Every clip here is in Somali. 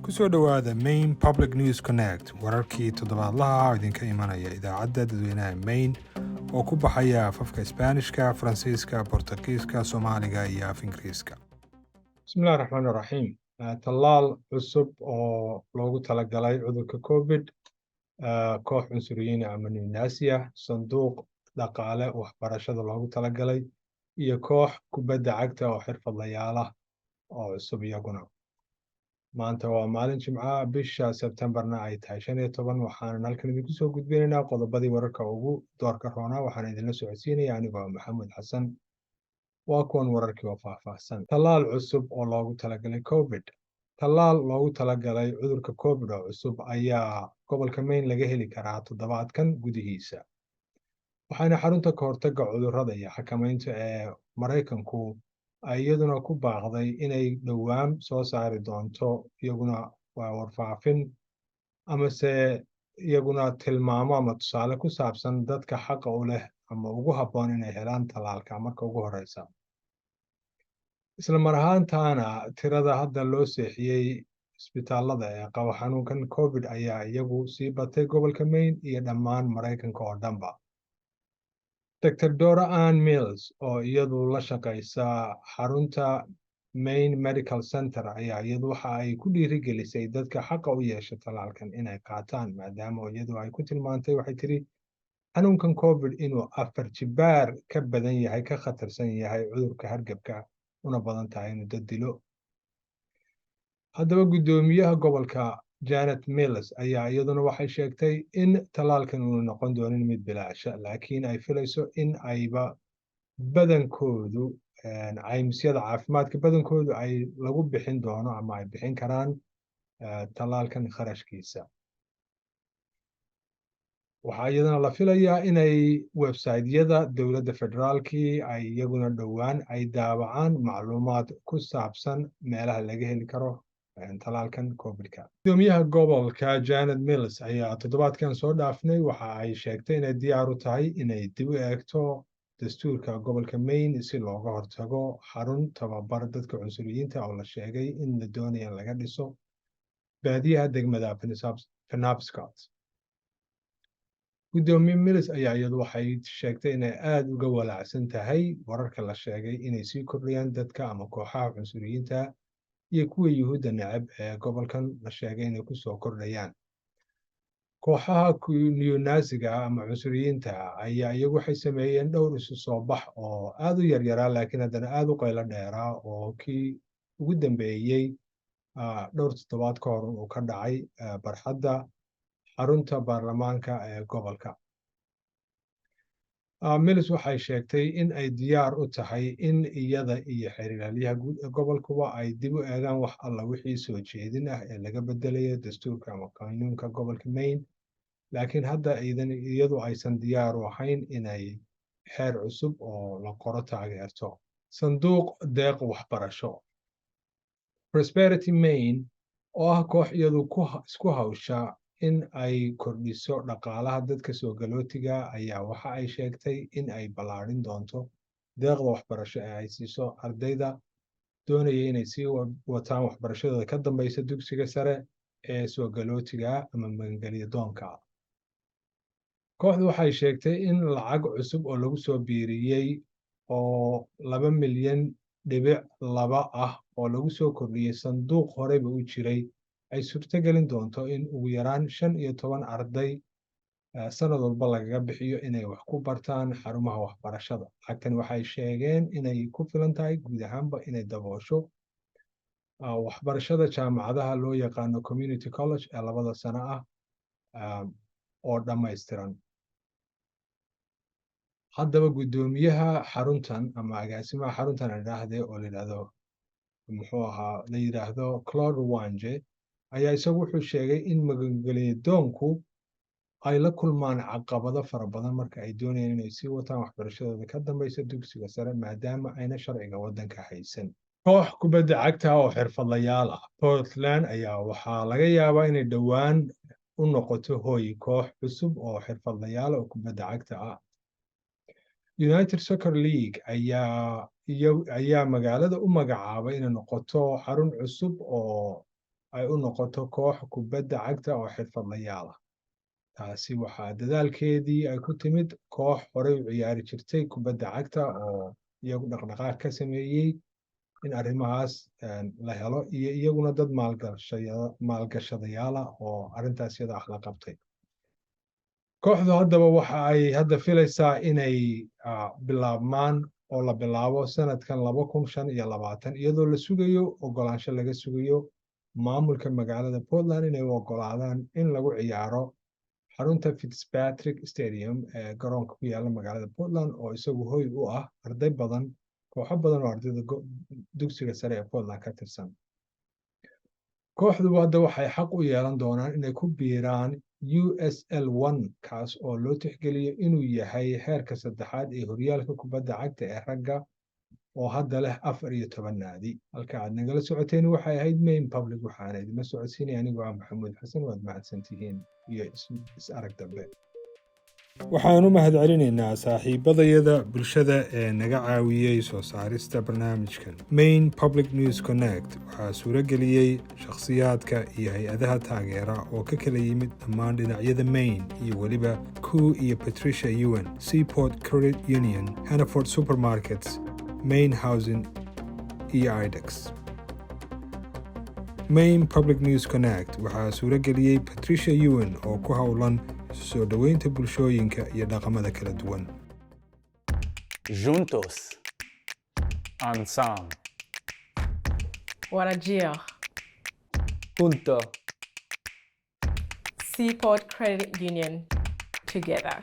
kusoo dhowaada Maine Public News Connect, wararkii toddobaadlaha oo idinka imanaya idaacadda dadweynaha Maine oo ku baxaya afafka Isbaanishka, Faransiiska, Bortugiiska, Soomaaliga iyo af Ingiriiska. bismillahi raxmaani raxiim. Tallaal cusub oo loogu talagalay cudurka covid, koox cunsuriyiin ama neonazi, sanduuq dhaqaale waxbarashada loogu talagalay iyo koox kubadda cagta oo xirfadlayaal ah oo cusub iyaguna. maanta waa maalin Jimcaha, bisha Sebtembarna ay tahay 15. waxaan halkan idinku soo gudbinaynaa qodobadii wararka ugu doorka roona. waxaan idinla socodsiinaya anigoo Maxamed Xasan. waa kuwan wararkii oo faahfaahsan. Tallaal cusub oo loogu talagalay covid. Tallaal loogu talagalay cudurka covid oo cusub ayaa gobolka Maine laga heli karaa toddobaadkan gudihiisa. waxaana xarunta ka hortagga cudurrada iyo xakamaynta ee Maraykanku ay iyaduna ku baaqday inay dhowaan soo saari doonto iyaguna warfaafin amase iyaguna tilmaamo ama tusaale ku saabsan dadka xaqa u leh ama ugu habboon inay helaan tallaalka marka ugu horeysa. isla mar ahaantaana tirada hadda loo seexiyey isbitaalada ee qaba xanuunkan covid ayaa iyagu sii batay gobolka Maine iyo dhammaan Maraykanka oo dhanba. Dr. Dora Ann Mills oo iyadu la shaqaysa xarunta Maine Medical Center ayaa iyadu waxa ay ku dhiirigelisay dadka xaqa u yeesha tallaalkan inay qaataan, maadaama iyadu ay ku tilmaantay, waxay tiri, xanuunkan covid inuu 4 jibaar ka badan yahay, ka khatarsan yahay cudurka hargabka, una badan tahay inuu dad dilo. haddaba guddoomiyaha gobolka Janet Mills ayaa iyaduna waxay sheegtay in tallaalkan uu noqon doonin mid bilaasha, laakiin ay filayso in ayba badankoodu caymisyada caafimaadka badankoodu ay lagu bixin doono ama ay bixin karaan tallaalkan kharashkiisa. waxaa iyadana la filayaa inay websaytyada dowladda federaalkii ay iyaguna dhowaan ay daabacaan macluumaad ku saabsan meelaha laga heli karo tallaalkan covid-ka. guddoomiyaha gobolka Janet Mills ayaa toddobaadkan soo dhaafnay waxa ay sheegtay inay diyaar u tahay inay dib u eegto dastuurka gobolka Maine si looga hortago xarun tababar dadka cunsuriyiinta oo la sheegay in la doonayo in laga dhiso baadiyaha degmada Penobscot. guddoomiye Mills ayaa iyadu waxay sheegtay inay aad uga walaacsan tahay wararka la sheegay inay sii kordhayaan dadka ama kooxaha cunsuriyiinta iyo kuwa yuhuudda necab ee gobolkan la sheegay inay ku soo kordhayaan. kooxaha neonaziga ama cunsuriyiinta ayaa iyagu waxay sameeyeen dhowr isu soo bax oo aad u yaryaraa, laakiin haddana aad u qaylo dheeraa, oo kii ugu dambeeyey dhowr toddobaad ka hor uu ka dhacay barxadda xarunta baarlamaanka ee gobolka. Mills waxay sheegtay in ay diyaar u tahay in iyada iyo xiriiryaha guud ee gobolkuba ay dib u eegaan wax alla wixii soo jeedin ah ee laga bedelayo dastuurka ama qanuunka gobolka Maine, laakiin hadda iyadu aysan diyaar u ahayn inay xeer cusub oo la qoro taageerto. sanduuq deeq waxbarasho. Prosperity Maine oo ah koox iyadu isku hawsha in ay kordhiso dhaqaalaha dadka soo galootiga ayaa waxa ay sheegtay in ay ballaarin doonto deeqda waxbarasho ee ay siiso ardayda doonaya inay sii wataan waxbarashadooda ka dambeysa dugsiga sare ee soo galootiga ama magangelyo doonka. kooxdu waxay sheegtay in lacag cusub oo lagu soo biiriyey oo 2.2 milyan ah oo lagu soo kordhiyey sanduuq horeyba u jiray ay suurtagelin doonto in ugu yaraan 15 arday sanad walba lagaga bixiyo inay wax ku bartaan xarumaha waxbarashada. lacagtan waxay sheegeen inay ku filan tahay guud ahaanba inay daboosho waxbarashada jaamacadaha loo yaqaano community college ee 2 sano ah oo dhammaystiran. haddaba guddoomiyaha xaruntan ama agaasimaha xaruntan oo la yidhaahdo Claude Wange ayaa isagu wuxuu sheegay in magangelyo doonku ay la kulmaan caqabado fara badan marka ay doonayaan inay sii wataan waxbarashadooda ka dambeysa dugsiga sare, maadaama ayna sharciga waddanka haysan. koox kubadda cagta oo xirfadlayaal ah Portland ayaa waxaa laga yaabaa inay dhowaan u noqoto hooy koox cusub oo xirfadlayaal oo kubadda cagta ah. United Soccer League ayaa magaalada u magacaabay inay noqoto xarun cusub oo ay u noqoto koox kubadda cagta oo xirfadlayaal ah. taasi waxaa dadaalkeedii ay ku timid koox horey u ciyaari jirtay kubadda cagta oo iyagu dhaqdhaqaaq ka sameeyey in arrimahaas la helo iyo iyaguna dad maalgashadayaala oo arrintaas iyada ah la qabtay. kooxdu haddaba waxa ay hadda filaysaa inay bilaabmaan oo la bilaabo sanadkan 2025 iyadoo la sugayo ogolaansho laga sugayo maamulka magaalada Portland inay u ogolaadaan in lagu ciyaaro xarunta Fitzpatrick Stadium ee garoonka ku yaala magaalada Portland oo isagu hoy u ah arday badan kooxo badan oo ardayda dugsiga sare ee Portland ka tirsan. kooxdu hadda waxay xaq u yeelan doonaan inay ku biiraan USL1 kaas oo loo tixgeliyo inuu yahay heerka saddexaad ee horyaalka kubadda cagta ee ragga oo hadda leh 14 naadi. halka aad nagala socoteen waxay ahayd Main Public waxaana idinla socodsiinaya anigoo ah Maxamuud Xasan. waad mahadsantihiin iyo is arag dambe. waxaan u mahadcelinaynaa saaxiibadayada bulshada ee naga caawiyey soo saarista barnaamijkan. Main Public News Connect waxaa suurageliyey shakhsiyaadka iyo hay-adaha taageera oo ka kala yimid dhammaan dhinacyada Maine iyo weliba Koo iyo Patricia Ewan, Seaport Credit Union, Hannaford Supermarkets, Maine Housing iyo IDEX. Main Public News Connect waxaa suurageliyey Patricia Ewan oo ku howlan soo dhoweynta bulshooyinka iyo dhaqamada kala duwan. Juntos. Ensemble. Wanajia. Junto. Seaport Credit Union. Together.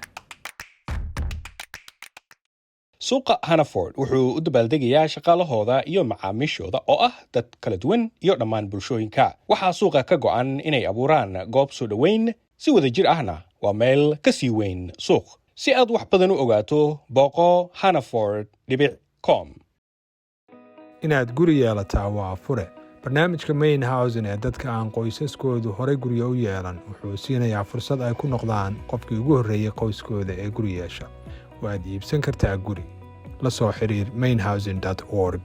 suuqa Hannaford wuxuu u dabaaldegayaa shaqaalahooda iyo macaamiishooda oo ah dad kala duwan iyo dhammaan bulshooyinka. waxaa suuqa ka go'an inay abuuraan goob soo dhoweyn si wada jir ahna waa meel ka sii weyn suuq. si aad wax badan u ogaato booqo hannaford.com. inaad guri yeelataa waa fure. barnaamijka Main Housing ee dadka aan qoysaskoodu horey guryo u yeelan wuxuu siinayaa fursad ay ku noqdaan qofkii ugu horreeyay qoyskooda ee guri yeesha. waad iibsan kartaa guri. la soo xiriir mainhousing.org.